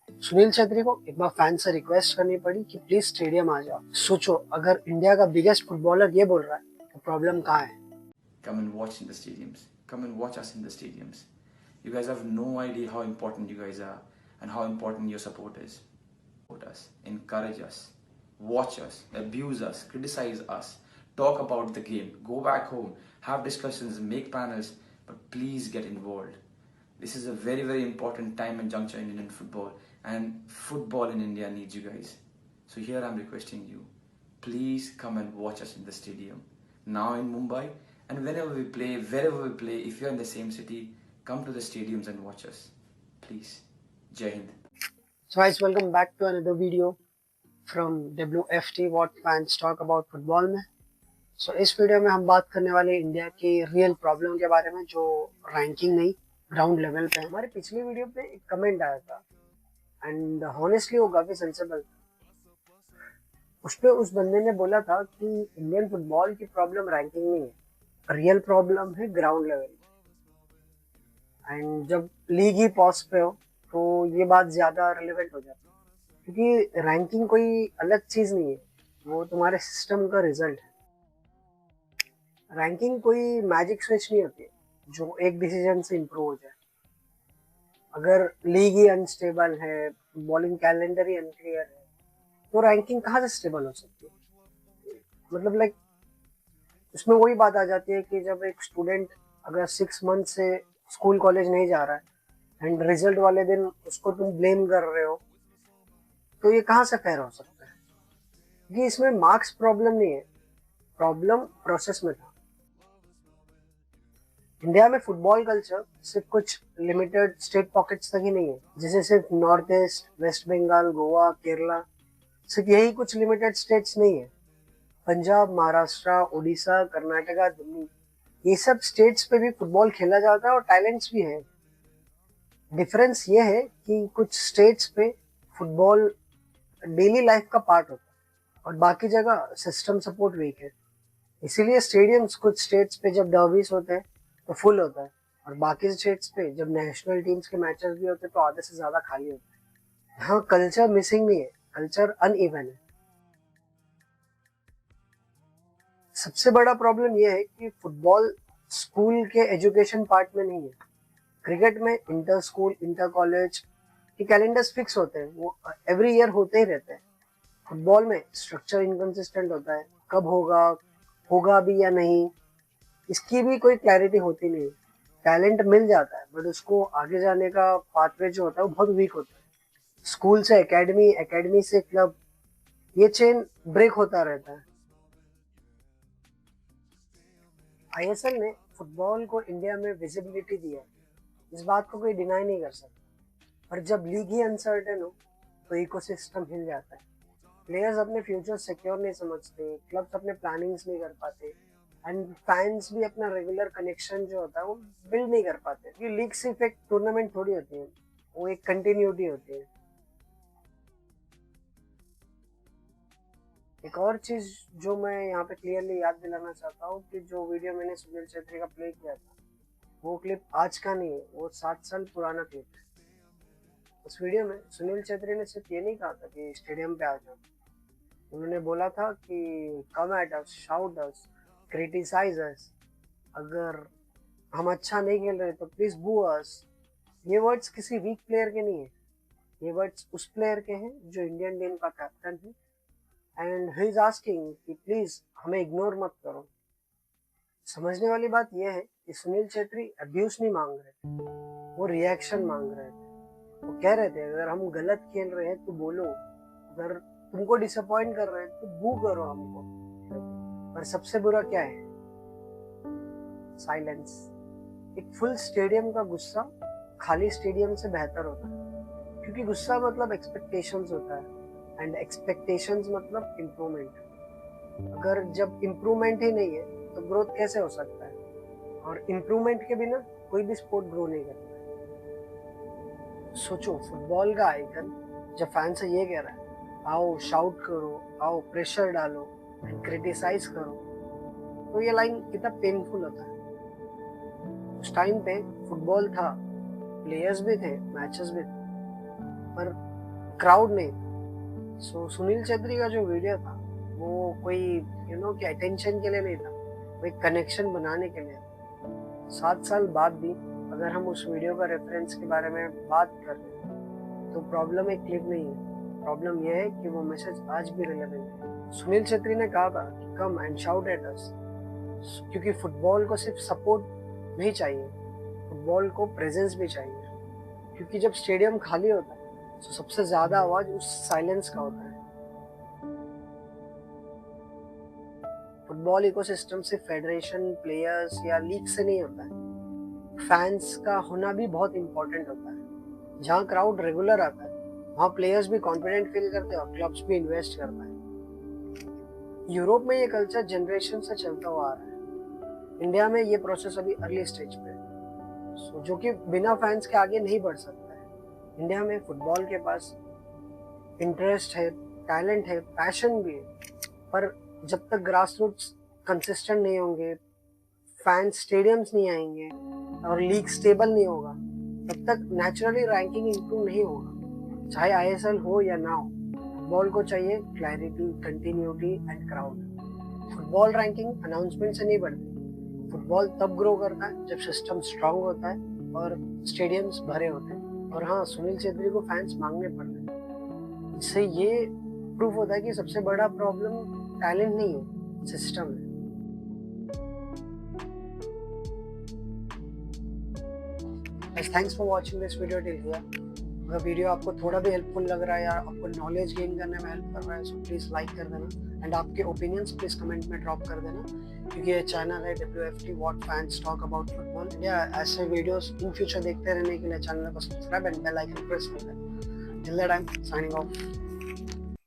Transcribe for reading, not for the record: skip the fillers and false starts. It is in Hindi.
सुनील छेत्री को एक बार फैन से रिक्वेस्ट करनी पड़ी कि प्लीज स्टेडियम आ जाओ। सोचो, अगर इंडिया का बिगेस्ट फुटबॉलर ये बोल रहा है तो प्रॉब्लम कहाँ है? Come and watch in the stadiums. Come and watch us in the stadiums. You guys have no idea how important you guys are and how important your support is. Support us, encourage us, watch us, abuse us, criticize us, talk about the game, go back home, have discussions, make panels, but please get involved. This is a very, very important time and juncture in Indian football, and football in India needs you guys. So here I'm requesting you, please come and watch us in the stadium. Now in Mumbai, and whenever we play, wherever we play, if you're in the same city, come to the stadiums and watch us. Please. Jai Hind. So guys, welcome back to another video from WFT What Fans Talk About Football में। So इस वीडियो में हम बात करने वाले इंडिया की रियल प्रॉब्लम के बारे में, जो रैंकिंग नहीं, ग्राउंड लेवल पे है। हमारे पिछली वीडियो पे एक कमेंट आया था एंड हॉनेस्टली वो काफी सेंसिबल था। उसपे उस बंदे ने बोला था कि इंडियन फुटबॉल की प्रॉब्लम रैंकिंग नहीं है, रियल प्रॉब्लम है ग्राउंड लेवल। एंड जब लीग ही पॉज पे हो तो ये बात ज्यादा रिलेवेंट हो जाती है, क्योंकि रैंकिंग कोई अलग चीज नहीं है, वो तुम्हारे सिस्टम का रिजल्ट है। रैंकिंग कोई मैजिक स्विच नहीं होती है जो एक डिसीजन से इम्प्रूव हो जाए। अगर लीग ही अनस्टेबल है, बॉलिंग कैलेंडर ही अनक्लियर है, तो रैंकिंग कहाँ से स्टेबल हो सकती है? मतलब लाइक उसमें वही बात आ जाती है कि जब एक स्टूडेंट अगर 6 मंथ से स्कूल कॉलेज नहीं जा रहा है एंड रिजल्ट वाले दिन उसको तुम ब्लेम कर रहे हो, तो ये कहाँ से फेयर हो सकता है? क्योंकि इसमें मार्क्स प्रॉब्लम नहीं है, प्रॉब्लम प्रोसेस में था। इंडिया में फुटबॉल कल्चर सिर्फ कुछ लिमिटेड स्टेट पॉकेट्स तक ही नहीं है, जैसे सिर्फ north east, West Bengal, Goa, Kerala, सिर्फ यही कुछ लिमिटेड स्टेट्स नहीं है। पंजाब, महाराष्ट्र, उड़ीसा, कर्नाटका, दिल्ली, ये सब स्टेट्स पे भी फुटबॉल खेला जाता है और टैलेंट्स भी है। डिफरेंस ये है कि कुछ स्टेट्स पे फुटबॉल डेली लाइफ का पार्ट होता है और बाकी जगह सिस्टम सपोर्ट वीक है। इसीलिए स्टेडियम्स कुछ स्टेट्स पे जब डर्बीज होते हैं तो फुल होता है, और बाकी स्टेट्स पे जब नेशनल टीम्स के मैचेस भी होते हैं तो आधे से ज्यादा खाली होता है। हाँ, कल्चर मिसिंग नहीं है, कल्चर अनइवन है। सबसे बड़ा प्रॉब्लम यह है कि फुटबॉल स्कूल के एजुकेशन पार्ट में नहीं है। क्रिकेट में इंटर स्कूल, इंटर कॉलेज के कैलेंडर्स फिक्स होते हैं, वो एवरी ईयर होते ही रहते हैं। फुटबॉल में स्ट्रक्चर इनकंसिस्टेंट होता है, कब होगा, होगा भी या नहीं, इसकी भी कोई क्लैरिटी होती नहीं। टैलेंट मिल जाता है बट उसको आगे जाने का पाथवे जो होता है वो बहुत वीक होता है। स्कूल से एकेडमी, एकेडमी से क्लब, ये चेन ब्रेक होता रहता है। आईएसएल ने फुटबॉल को इंडिया में विजिबिलिटी दिया है, इस बात को कोई डिनाई नहीं कर सकता। पर जब लीग ही अनसर्टेन हो तो इकोसिस्टम हिल जाता है। प्लेयर्स अपने फ्यूचर सिक्योर नहीं समझते, क्लब्स अपने प्लानिंग्स नहीं कर पाते, एंड फैंस भी अपना रेगुलर कनेक्शन जो होता है वो बिल्ड नहीं कर पाते। ये लीग सिर्फ एक टूर्नामेंट थोड़ी होती है, वो एक कंटिन्यूटी होती है। एक और चीज जो मैं यहाँ पे क्लियरली याद दिलाना चाहता हूँ कि जो वीडियो मैंने सुनील छेत्री का प्ले किया था, वो क्लिप आज का नहीं है, वो 7 साल पुराना क्लिप है। उस वीडियो में सुनील छेत्री ने सिर्फ ये नहीं कहा था कि स्टेडियम पे आ जाओ, उन्होंने बोला था कि come at us, shout us, criticise us, अगर हम अच्छा नहीं खेल रहे तो प्लीज बू अस। ये वर्ड्स किसी वीक प्लेयर के नहीं है, ये वर्ड्स उस प्लेयर के हैं जो इंडियन टीम का कैप्टन है, एंड ही इज आस्किंग कि प्लीज हमें इग्नोर मत करो। समझने वाली बात यह है कि सुनील छेत्री अब्यूज नहीं मांग रहे, वो रिएक्शन मांग रहे थे। वो कह रहे थे अगर हम गलत खेल रहे हैं तो बोलो, अगर तुमको डिसअपॉइंट कर रहे हैं तो बू करो हमको। पर सबसे बुरा क्या है? साइलेंस। एक फुल स्टेडियम का गुस्सा खाली स्टेडियम से बेहतर होता है, क्योंकि गुस्सा मतलब एक्सपेक्टेशंस होता है एंड एक्सपेक्टेशंस मतलब इम्प्रूवमेंट। अगर जब इम्प्रूवमेंट ही नहीं है तो ग्रोथ कैसे हो सकता है? और इम्प्रूवमेंट के बिना कोई भी स्पोर्ट ग्रो नहीं करता है। सोचो, फुटबॉल का आइकन जब फैन से ये कह रहा है आओ शाउट करो, आओ प्रेशर डालो एंड क्रिटिसाइज करो, तो ये लाइन कितना पेनफुल होता है। उस टाइम पे फुटबॉल था, प्लेयर्स भी थे, मैचेस भी थे, पर क्राउड नहीं था। सो सुनील छेत्री का जो वीडियो था वो कोई कि अटेंशन के लिए नहीं था, वो एक कनेक्शन बनाने के लिए था। 7 साल बाद भी अगर हम उस वीडियो का रेफरेंस के बारे में बात कर रहे हैं तो प्रॉब्लम एक क्लिप नहीं है, प्रॉब्लम यह है कि वो मैसेज आज भी रिलेवेंट है। सुनील छेत्री ने कहा था come and shout at us, क्योंकि फुटबॉल को सिर्फ सपोर्ट नहीं चाहिए, फुटबॉल को प्रेजेंस भी चाहिए। क्योंकि जब स्टेडियम खाली होता है तो सबसे ज्यादा आवाज उस साइलेंस का होता है। फुटबॉल इकोसिस्टम सिर्फ फेडरेशन, प्लेयर्स या लीग से नहीं होता है, फैंस का होना भी बहुत इंपॉर्टेंट होता है। जहाँ क्राउड रेगुलर आता है वहाँ प्लेयर्स भी कॉन्फिडेंट फील करते हैं और क्लब्स भी इन्वेस्ट करता है। यूरोप में ये कल्चर जनरेशन से चलता हुआ आ रहा है, इंडिया में ये प्रोसेस अभी अर्ली स्टेज पे है, जो कि बिना फैंस के आगे नहीं बढ़ सकता है। इंडिया में फुटबॉल के पास इंटरेस्ट है, टैलेंट है, पैशन भी है, पर जब तक ग्रास रूट्स कंसिस्टेंट नहीं होंगे, फैंस स्टेडियम्स नहीं आएंगे और लीग स्टेबल नहीं होगा, तब तक नेचुरली रैंकिंग इंप्रूव नहीं होगा। चाहे आईएसएल हो या ना हो, फुटबॉल को चाहिए clarity, continuity and crowd. Football ranking announcement से नहीं बढ़ती, फुटबॉल तब ग्रो करता है जब सिस्टम स्ट्रांग होता है और स्टेडियम्स भरे होते हैं। और हाँ, सुनील छेत्री को फैंस मांगने पड़ते हैं। इससे ये प्रूफ होता है कि सबसे बड़ा प्रॉब्लम टैलेंट नहीं है, सिस्टम है। Thanks for watching this video till here. अगर वीडियो आपको थोड़ा भी हेल्पफुल लग रहा है या आपको नॉलेज गेन करने में हेल्प कर रहा है, सो प्लीज़ लाइक कर देना एंड आपके ओपिनियंस प्लीज़ कमेंट में ड्रॉप कर देना, क्योंकि ये चैनल है WFT what fans talk about football. या ऐसे वीडियोस इन फ्यूचर देखते रहने के लिए चैनल को subscribe and bell icon press कर देना। Till that time, signing of.